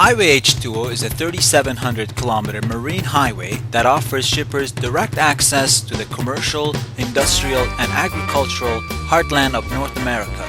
Highway H2O is a 3,700 kilometer marine highway that offers shippers direct access to the commercial, industrial, and agricultural heartland of North America.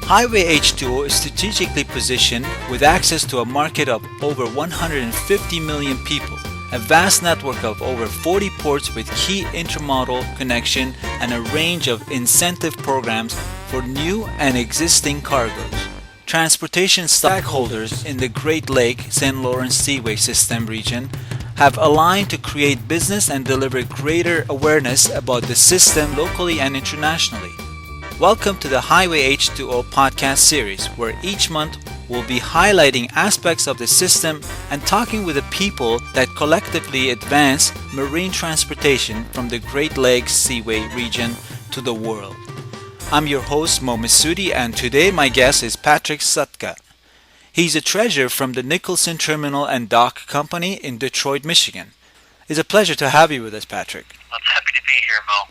Highway H2O is strategically positioned with access to a market of over 150 million people, a vast network of over 40 ports with key intermodal connection, and a range of incentive programs for new and existing cargoes. Transportation stakeholders in the Great Lake-St. Lawrence Seaway System region have aligned to create business and deliver greater awareness about the system locally and internationally. Welcome to the Highway H2O podcast series, where each month we'll be highlighting aspects of the system and talking with the people that collectively advance marine transportation from the Great Lakes Seaway region to the world. I'm your host, Mo Masudi, and today my guest is Patrick Sutka. He's a treasurer from the Nicholson Terminal and Dock Company in Detroit, Michigan. It's a pleasure to have you with us, Patrick. I'm happy to be here, Mo.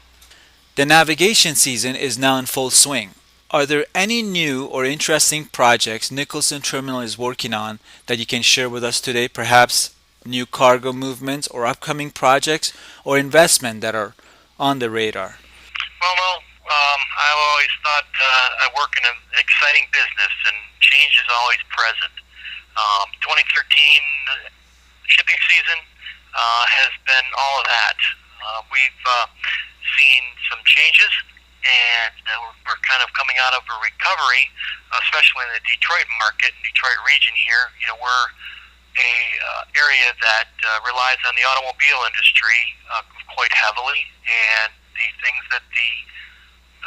The navigation season is now in full swing. Are there any new or interesting projects Nicholson Terminal is working on that you can share with us today? Perhaps new cargo movements or upcoming projects or investment that are on the radar? Well, Mo, I've always thought I work in an exciting business, and change is always present. 2013 shipping season has been all of that. We've seen some changes, and we're kind of coming out of a recovery, especially in the Detroit market, Detroit region here. You know, we're a area that relies on the automobile industry quite heavily, and the things that the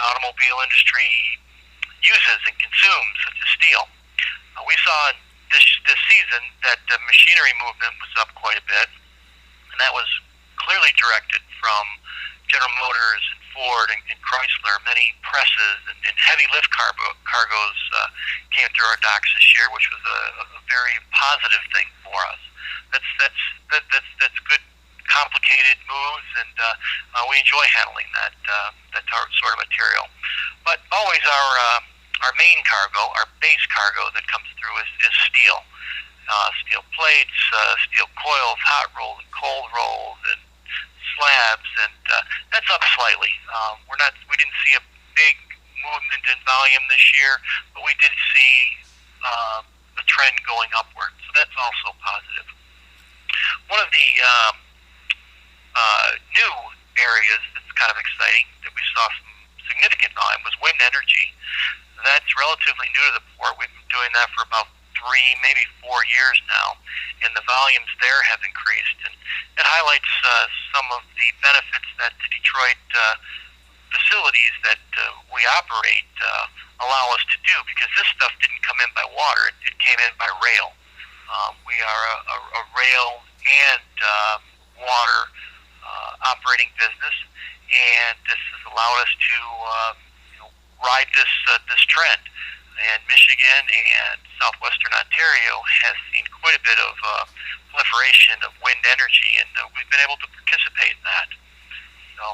automobile industry uses and consumes, such as steel. We saw this season that the machinery movement was up quite a bit, and that was clearly directed from General Motors and Ford and Chrysler. Many presses and heavy lift cargoes came through our docks this year, which was a very positive thing for us. That's good, complicated moves, and we enjoy handling that sort of material. But always our main cargo, our base cargo that comes through is steel. Steel plates, steel coils, hot rolled and cold rolled, and slabs, and that's up slightly. We didn't see a big movement in volume this year, but we did see a trend going upward, so that's also positive. One of the new areas that's kind of exciting that we saw some significant volume was wind energy. That's relatively new to the port. We've been doing that for about 3, maybe 4 years now, and the volumes there have increased. And it highlights some of the benefits that the Detroit facilities that we operate allow us to do, because this stuff didn't come in by water, it came in by rail. We are a rail and water operating business, and this has allowed us to ride this trend. And Michigan and southwestern Ontario has seen quite a bit of proliferation of wind energy, and we've been able to participate in that. So,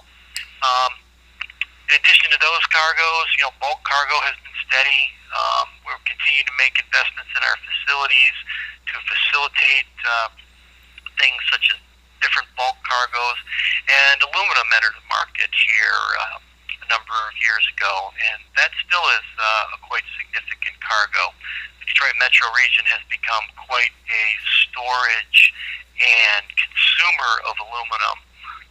in addition to those cargoes, bulk cargo has been steady. We're continuing to make investments in our facilities to facilitate things such as different bulk cargoes, and aluminum entered the market here a number of years ago, and that still is a quite significant cargo. The Detroit metro region has become quite a storage and consumer of aluminum.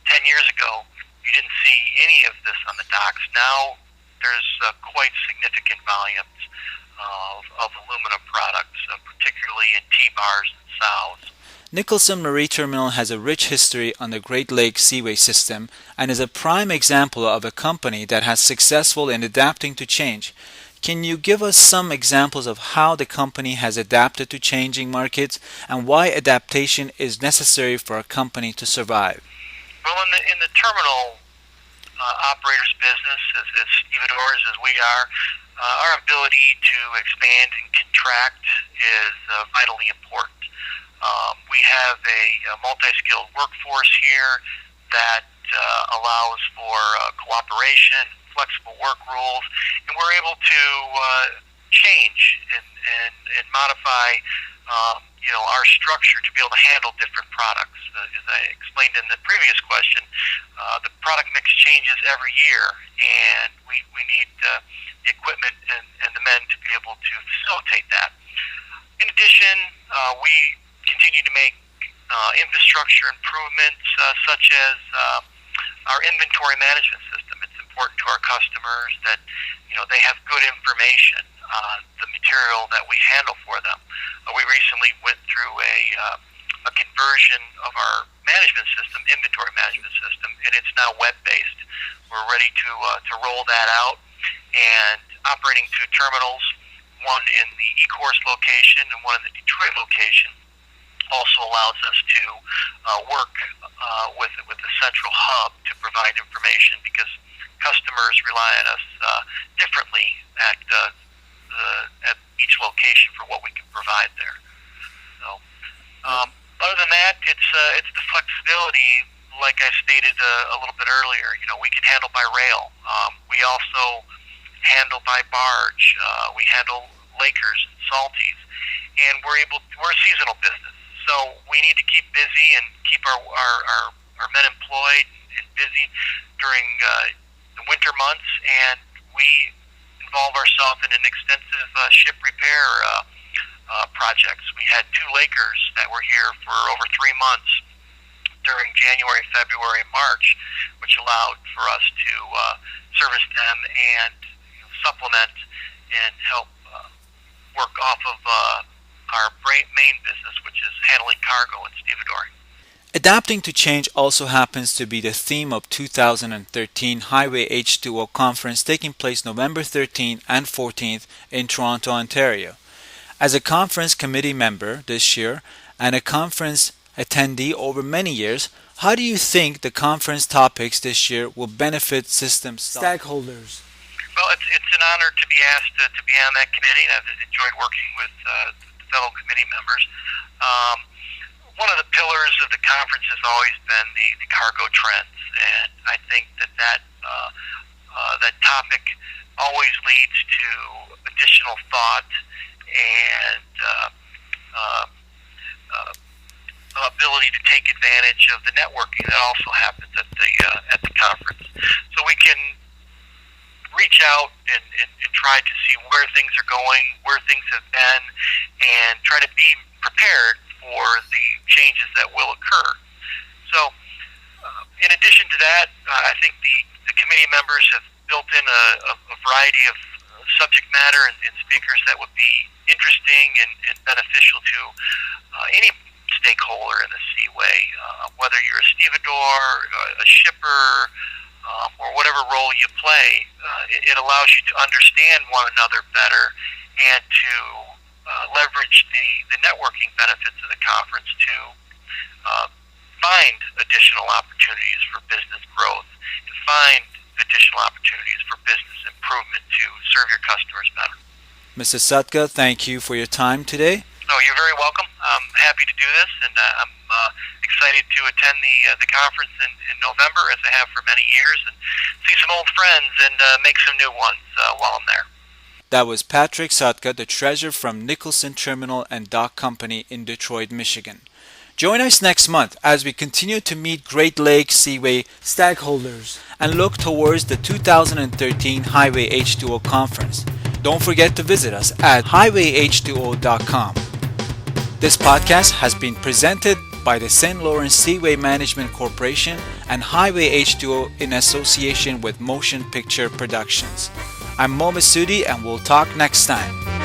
10 years ago, you didn't see any of this on the docks. Now there's quite significant volumes of aluminum products, particularly in T-bars and sows. Nicholson Marine Terminal has a rich history on the Great Lakes Seaway System and is a prime example of a company that has successful in adapting to change. Can you give us some examples of how the company has adapted to changing markets and why adaptation is necessary for a company to survive? Well, in the terminal operator's business, as stevedores as we are, our ability to expand and contract is vitally important. We have a multi-skilled workforce here that allows for cooperation, flexible work rules, and we're able to change and modify our structure to be able to handle different products. As I explained in the previous question, the product mix changes every year, and we need the equipment and the men to be able to facilitate that. In addition, we continue to make infrastructure improvements such as our inventory management system. It's important to our customers that they have good information on the material that we handle for them. We recently went through a conversion of our management system, inventory management system, and it's now web-based. We're ready to roll that out, and operating two terminals, one in the eCourse location and one in the Detroit location, also allows us to work with the central hub to provide information, because customers rely on us differently at each location for what we can provide there. So, other than that, it's the flexibility, like I stated a little bit earlier. We can handle by rail. We also handle by barge. We handle Lakers and Salties, and we're a seasonal business. So we need to keep busy and keep our men employed and busy during the winter months, and we involve ourselves in an extensive ship repair projects. We had 2 Lakers that were here for over 3 months during January, February, and March, which allowed for us to service them and supplement and help work off of our main business, which is handling cargo and stevedoring. Adapting to change also happens to be the theme of 2013 Highway H2O conference taking place November 13th and 14th in Toronto, Ontario. As a conference committee member this year and a conference attendee over many years, how do you think the conference topics this year will benefit system stakeholders? Well, it's an honor to be asked to be on that committee, and I've enjoyed working with fellow committee members. One of the pillars of the conference has always been the cargo trends, and I think that topic always leads to additional thought and ability to take advantage of the networking that also happens at the conference. So we can reach out and try to see where things are going, where things have been, and try to be prepared for the changes that will occur. So, in addition to that, I think the committee members have built in a variety of subject matter and speakers that would be interesting and beneficial to any stakeholder in the seaway, whether you're a stevedore, a shipper, or whatever role you play. It allows you to understand one another better and to leverage the networking benefits of the conference to find additional opportunities for business growth and find additional opportunities for business improvement to serve your customers better. Mr. Sutka, thank you for your time today. No, you're very welcome. I'm happy to do this, and I'm excited to attend the conference in November, as I have for many years, and see some old friends and make some new ones while I'm there. That was Patrick Sutka, the treasurer from Nicholson Terminal and Dock Company in Detroit, Michigan. Join us next month as we continue to meet Great Lakes Seaway stakeholders and look towards the 2013 Highway H2O conference. Don't forget to visit us at highwayh2o.com. This podcast has been presented by the St. Lawrence Seaway Management Corporation and Highway H2O in association with Motion Picture Productions. I'm Mo Masudi, and we'll talk next time.